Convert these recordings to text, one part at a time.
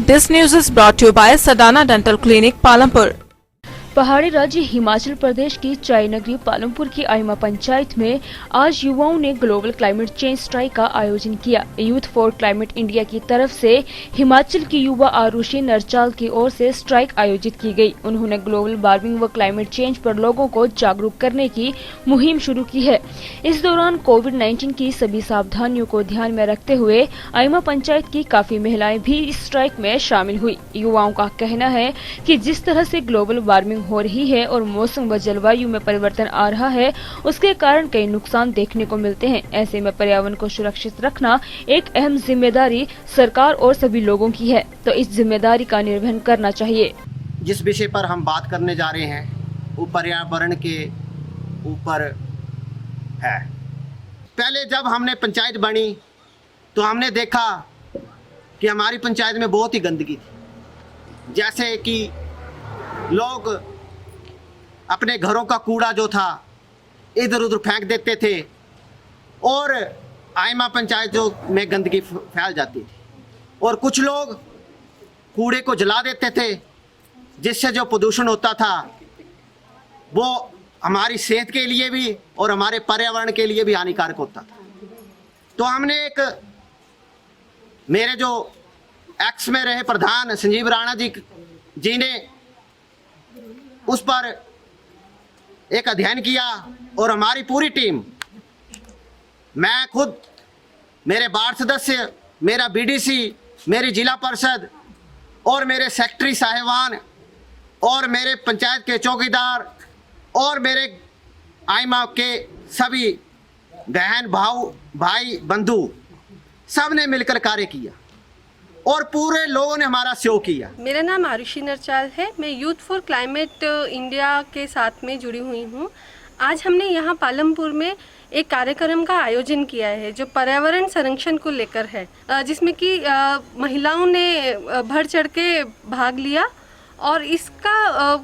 This news is brought to you by Sadana Dental Clinic, Palampur. पहाड़ी राज्य हिमाचल प्रदेश की चाय नगरी पालमपुर की आइमा पंचायत में आज युवाओं ने ग्लोबल क्लाइमेट चेंज स्ट्राइक का आयोजन किया। यूथ फॉर क्लाइमेट इंडिया की तरफ से हिमाचल की युवा आरुषि नरचाल की ओर से स्ट्राइक आयोजित की गई। उन्होंने ग्लोबल वार्मिंग व क्लाइमेट चेंज पर लोगों को जागरूक करने की मुहिम शुरू की है। इस दौरान कोविड-19 की सभी सावधानियों को ध्यान में रखते हुए आइमा पंचायत की काफी महिलाएं भी इस स्ट्राइक में शामिल हुई। युवाओं का कहना है कि जिस तरह से ग्लोबल वार्मिंग हो रही है और मौसम व जलवायु में परिवर्तन आ रहा है, उसके कारण कई नुकसान देखने को मिलते हैं। ऐसे में पर्यावरण को सुरक्षित रखना एक अहम जिम्मेदारी सरकार और सभी लोगों की है, तो इस जिम्मेदारी का निर्वहन करना चाहिए। जिस विषय पर हम बात करने जा रहे हैं वो पर्यावरण के ऊपर है। पहले जब हमने पंचायत बनी तो हमने देखा कि हमारी पंचायत में बहुत ही गंदगी थी। जैसे कि लोग अपने घरों का कूड़ा जो था इधर उधर फेंक देते थे और आइमा पंचायत जो में गंदगी फैल जाती थी, और कुछ लोग कूड़े को जला देते थे, जिससे जो प्रदूषण होता था वो हमारी सेहत के लिए भी और हमारे पर्यावरण के लिए भी हानिकारक होता था। तो हमने मेरे जो एक्स में रहे प्रधान संजीव राणा जी ने उस पर एक अध्ययन किया और हमारी पूरी टीम, मैं खुद, मेरे वार्ड सदस्य, मेरा बीडीसी, मेरी जिला परिषद और मेरे सेक्रेटरी साहिबान और मेरे पंचायत के चौकीदार और मेरे आइमा के सभी बहन भाई बंधु सब ने मिलकर कार्य किया और पूरे लोगों ने हमारा सहयोग किया। मेरा नाम आरुषि नरचाल है। मैं यूथ फॉर क्लाइमेट इंडिया के साथ में जुड़ी हुई हूँ। आज हमने यहाँ पालमपुर में एक कार्यक्रम का आयोजन किया है जो पर्यावरण संरक्षण को लेकर है, जिसमें कि महिलाओं ने बढ़ चढ़ के भाग लिया। और इसका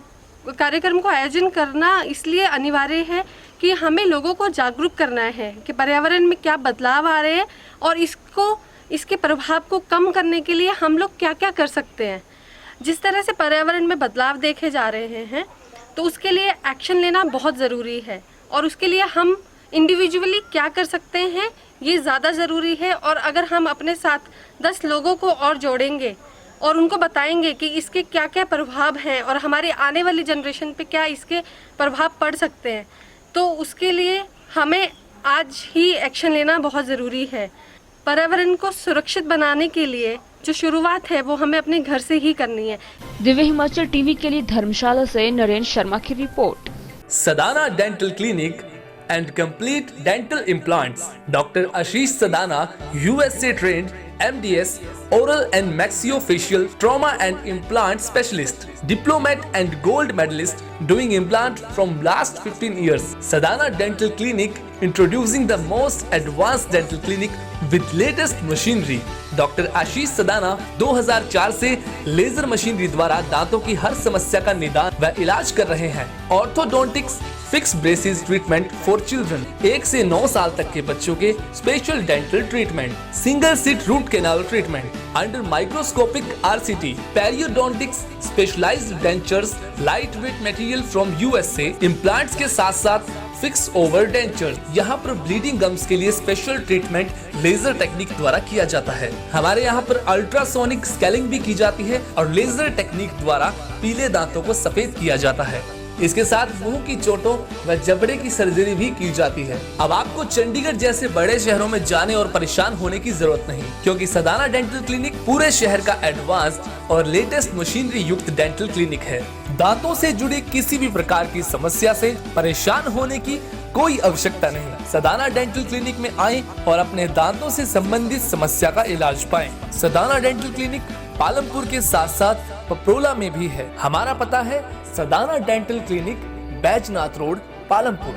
कार्यक्रम को आयोजन करना इसलिए अनिवार्य है कि हमें लोगों को जागरूक करना है कि पर्यावरण में क्या बदलाव आ रहे हैं और इसके प्रभाव को कम करने के लिए हम लोग क्या क्या कर सकते हैं। जिस तरह से पर्यावरण में बदलाव देखे जा रहे हैं तो उसके लिए एक्शन लेना बहुत ज़रूरी है, और उसके लिए हम इंडिविजुअली क्या कर सकते हैं ये ज़्यादा ज़रूरी है। और अगर हम अपने साथ 10 लोगों को और जोड़ेंगे और उनको बताएंगे कि इसके क्या क्या प्रभाव हैं और हमारी आने वाली जनरेशन पे क्या इसके प्रभाव पड़ सकते हैं, तो उसके लिए हमें आज ही एक्शन लेना बहुत ज़रूरी है। पर्यावरण को सुरक्षित बनाने के लिए जो शुरुआत है वो हमें अपने घर से ही करनी है। दिव्य हिमाचल टीवी के लिए धर्मशाला से नरेंद्र शर्मा की report. Sadana dental clinic and complete dental implants. Doctor Ashish Sadana, USA trained MDS, oral and maxillofacial trauma and implant specialist, diplomat and gold medalist doing implant from last 15 years. Sadana Dental Clinic introducing the most advanced dental clinic with latest machinery. Doctor Ashish Sadana 2004 से laser machinery द्वारा दांतों की हर समस्या का निदान व इलाज कर रहे हैं। Orthodontics, fix braces treatment for children, 1 से 9 साल तक के बच्चों के special dental treatment, single seat root canal treatment under microscopic RCT, periodontics, specialised dentures, light weight material from USA, implants के साथ साथ फिक्स ओवर डेंचर। यहाँ पर ब्लीडिंग गम्स के लिए स्पेशल ट्रीटमेंट लेजर टेक्निक द्वारा किया जाता है। हमारे यहाँ पर अल्ट्रासोनिक स्केलिंग भी की जाती है और लेजर टेक्निक द्वारा पीले दांतों को सफेद किया जाता है। इसके साथ मुंह की चोटों व जबड़े की सर्जरी भी की जाती है। अब आपको चंडीगढ़ जैसे बड़े शहरों में जाने और परेशान होने की जरूरत नहीं, क्योंकि सदाना डेंटल क्लिनिक पूरे शहर का एडवांस्ड और लेटेस्ट मशीनरी युक्त डेंटल क्लिनिक है। दांतों से जुड़ी किसी भी प्रकार की समस्या से परेशान होने की कोई आवश्यकता नहीं। सदाना डेंटल क्लिनिक में आएं और अपने दांतों से संबंधित समस्या का इलाज पाएं। सदाना डेंटल क्लिनिक पालमपुर के साथ साथ पपरोला में भी है। हमारा पता है Sadana dental clinic, Baijnath road, Palampur.